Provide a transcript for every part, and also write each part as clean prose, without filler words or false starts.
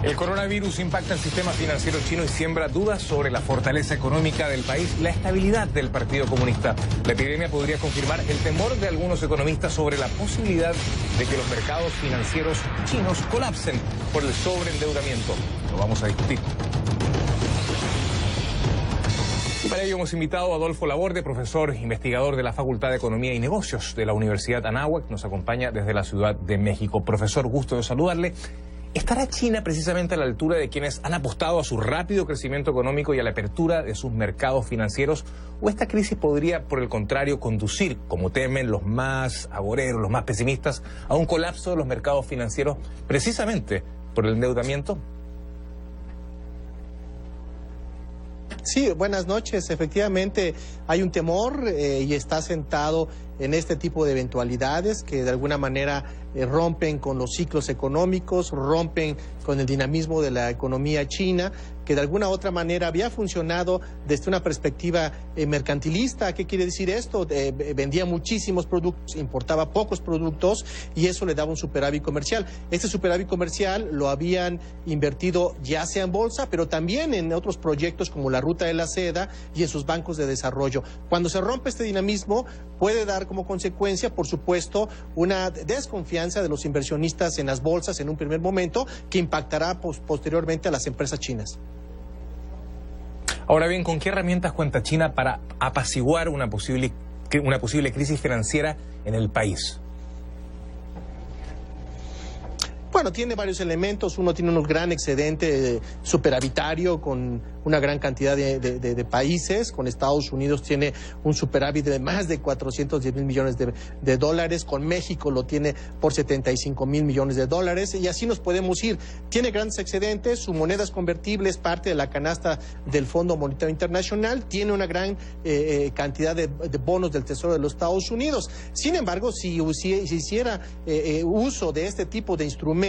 El coronavirus impacta el sistema financiero chino y siembra dudas sobre la fortaleza económica del país y la estabilidad del Partido Comunista. La epidemia podría confirmar el temor de algunos economistas sobre la posibilidad de que los mercados financieros chinos colapsen por el sobreendeudamiento. Lo vamos a discutir. Y para ello hemos invitado a Adolfo Laborde, profesor investigador de la Facultad de Economía y Negocios de la Universidad Anáhuac. Nos acompaña desde la Ciudad de México. Profesor, gusto de saludarle. ¿Estará China precisamente a la altura de quienes han apostado a su rápido crecimiento económico y a la apertura de sus mercados financieros? ¿O esta crisis podría, por el contrario, conducir, como temen los más agoreros, los más pesimistas, a un colapso de los mercados financieros precisamente por el endeudamiento? Sí, buenas noches. Efectivamente, hay un temor y está sentado en este tipo de eventualidades que de alguna manera rompen con los ciclos económicos, rompen con el dinamismo de la economía china, que de alguna otra manera había funcionado desde una perspectiva mercantilista. ¿Qué quiere decir esto? Vendía muchísimos productos, importaba pocos productos y eso le daba un superávit comercial. Este superávit comercial lo habían invertido ya sea en bolsa, pero también en otros proyectos como la Ruta de la Seda y en sus bancos de desarrollo. Cuando se rompe este dinamismo, puede dar como consecuencia, por supuesto, una desconfianza de los inversionistas en las bolsas en un primer momento que impactará posteriormente a las empresas chinas. Ahora bien, ¿con qué herramientas cuenta China para apaciguar una posible crisis financiera en el país? Bueno, tiene varios elementos. Uno tiene un gran excedente superavitario con una gran cantidad de países. Con Estados Unidos tiene un superávit de más de 410 mil millones de dólares. Con México lo tiene por 75 mil millones de dólares. Y así nos podemos ir. Tiene grandes excedentes. Su moneda es convertible, es parte de la canasta del Fondo Monetario Internacional. Tiene una gran cantidad de bonos del Tesoro de los Estados Unidos. Sin embargo, si hiciera uso de este tipo de instrumentos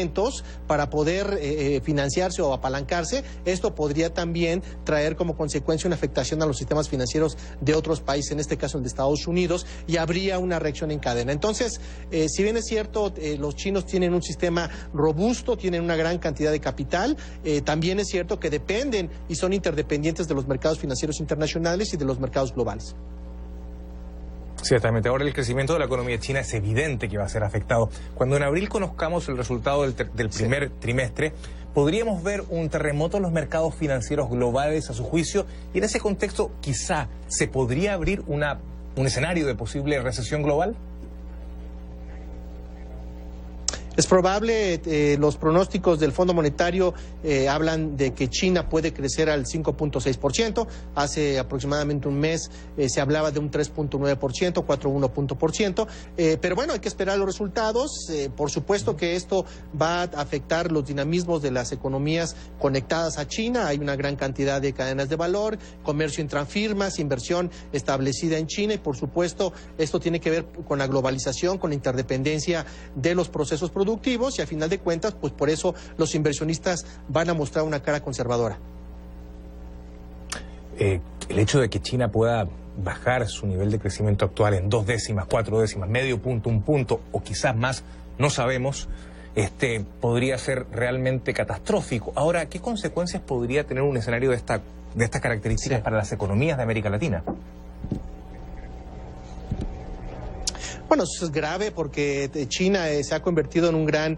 para poder financiarse o apalancarse, esto podría también traer como consecuencia una afectación a los sistemas financieros de otros países, en este caso el de Estados Unidos, y habría una reacción en cadena. Entonces, si bien es cierto, los chinos tienen un sistema robusto, tienen una gran cantidad de capital, también es cierto que dependen y son interdependientes de los mercados financieros internacionales y de los mercados globales. Ciertamente, ahora el crecimiento de la economía china es evidente que va a ser afectado. Cuando en abril conozcamos el resultado del primer trimestre, podríamos ver un terremoto en los mercados financieros globales a su juicio, y en ese contexto quizá se podría abrir un escenario de posible recesión global. Es probable, los pronósticos del Fondo Monetario hablan de que China puede crecer al 5.6%. Hace aproximadamente un mes se hablaba de un 3.9%, 4.1%. Pero bueno, hay que esperar los resultados. Por supuesto que esto va a afectar los dinamismos de las economías conectadas a China. Hay una gran cantidad de cadenas de valor, comercio intrafirmas, inversión establecida en China y por supuesto esto tiene que ver con la globalización, con la interdependencia de los procesos productivos y a final de cuentas, pues por eso los inversionistas van a mostrar una cara conservadora. El hecho de que China pueda bajar su nivel de crecimiento actual en 2 décimas, 4 décimas, medio punto, 1 punto o quizás más, no sabemos, podría ser realmente catastrófico. Ahora, ¿qué consecuencias podría tener un escenario de estas características para las economías de América Latina? Bueno, eso es grave porque China se ha convertido en un gran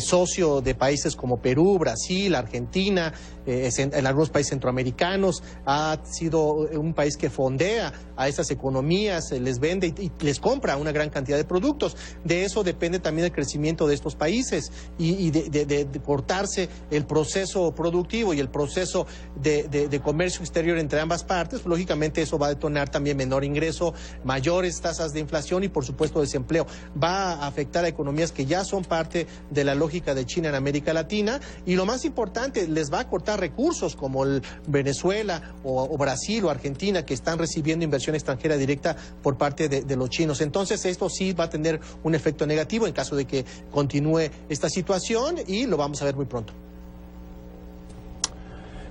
socio de países como Perú, Brasil, Argentina, en algunos países centroamericanos. Ha sido un país que fondea a esas economías, les vende y les compra una gran cantidad de productos. De eso depende también el crecimiento de estos países y de cortarse el proceso productivo y el proceso de comercio exterior entre ambas partes. Lógicamente eso va a detonar también menor ingreso, mayores tasas de inflación y por supuesto desempleo. Va a afectar a economías que ya son parte de la lógica de China en América Latina y lo más importante, les va a cortar recursos como el Venezuela o Brasil o Argentina que están recibiendo inversión extranjera directa por parte de los chinos. Entonces esto sí va a tener un efecto negativo en caso de que continúe esta situación y lo vamos a ver muy pronto.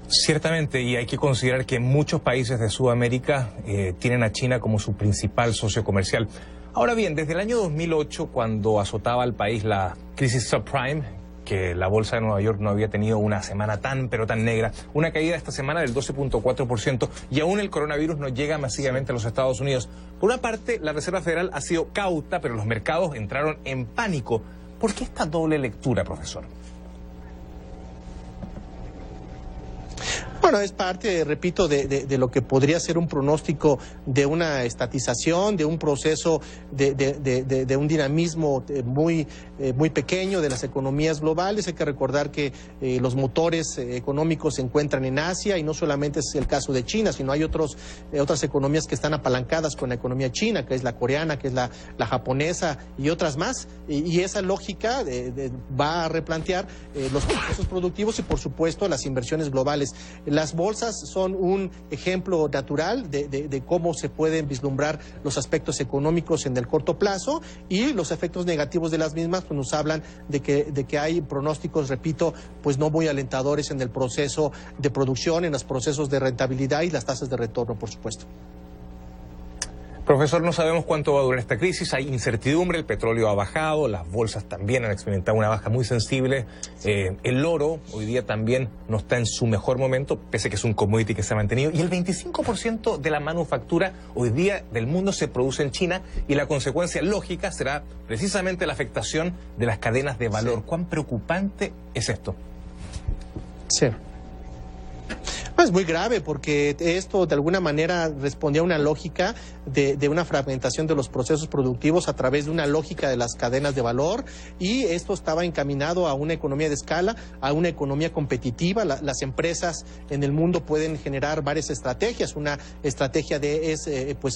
Ciertamente, y hay que considerar que muchos países de Sudamérica tienen a China como su principal socio comercial. Ahora bien, desde el año 2008, cuando azotaba al país la crisis subprime, que la bolsa de Nueva York no había tenido una semana tan negra, una caída esta semana del 12.4%, y aún el coronavirus no llega masivamente a los Estados Unidos. Por una parte, la Reserva Federal ha sido cauta, pero los mercados entraron en pánico. ¿Por qué esta doble lectura, profesor? Bueno, es parte, repito, de lo que podría ser un pronóstico de una estatización, de un proceso de un dinamismo muy pequeño de las economías globales. Hay que recordar que los motores económicos se encuentran en Asia, y no solamente es el caso de China, sino hay otras economías que están apalancadas con la economía china, que es la coreana, que es la japonesa y otras más. Y esa lógica va a replantear los procesos productivos y, por supuesto, las inversiones globales. Las bolsas son un ejemplo natural de cómo se pueden vislumbrar los aspectos económicos en el corto plazo, y los efectos negativos de las mismas pues nos hablan de que hay pronósticos, repito, pues no muy alentadores en el proceso de producción, en los procesos de rentabilidad y las tasas de retorno, por supuesto. Profesor, no sabemos cuánto va a durar esta crisis, hay incertidumbre, el petróleo ha bajado, las bolsas también han experimentado una baja muy sensible, el oro hoy día también no está en su mejor momento, pese a que es un commodity que se ha mantenido, y el 25% de la manufactura hoy día del mundo se produce en China, y la consecuencia lógica será precisamente la afectación de las cadenas de valor. Sí. ¿Cuán preocupante es esto? Sí. Es muy grave, porque esto de alguna manera respondía a una lógica de una fragmentación de los procesos productivos a través de una lógica de las cadenas de valor, y esto estaba encaminado a una economía de escala, a una economía competitiva. Las empresas en el mundo pueden generar varias estrategias. Una estrategia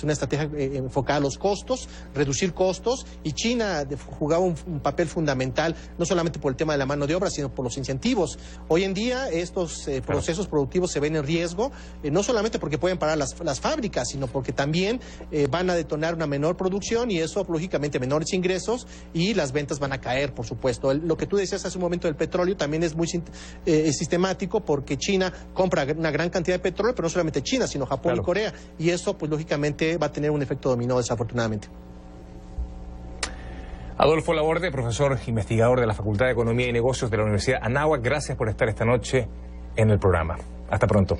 una estrategia enfocada a los costos, reducir costos, y China jugaba un papel fundamental, no solamente por el tema de la mano de obra, sino por los incentivos. Hoy en día estos procesos productivos se ven en riesgo, no solamente porque pueden parar las fábricas, sino porque también van a detonar una menor producción, y eso lógicamente menores ingresos, y las ventas van a caer, por supuesto. Lo que tú decías hace un momento del petróleo también es muy sistemático, porque China compra una gran cantidad de petróleo, pero no solamente China, sino Japón, claro, y Corea, y eso pues lógicamente va a tener un efecto dominó, desafortunadamente. Adolfo Laborde, profesor investigador de la Facultad de Economía y Negocios de la Universidad Anáhuac, gracias por estar esta noche en el programa. Hasta pronto.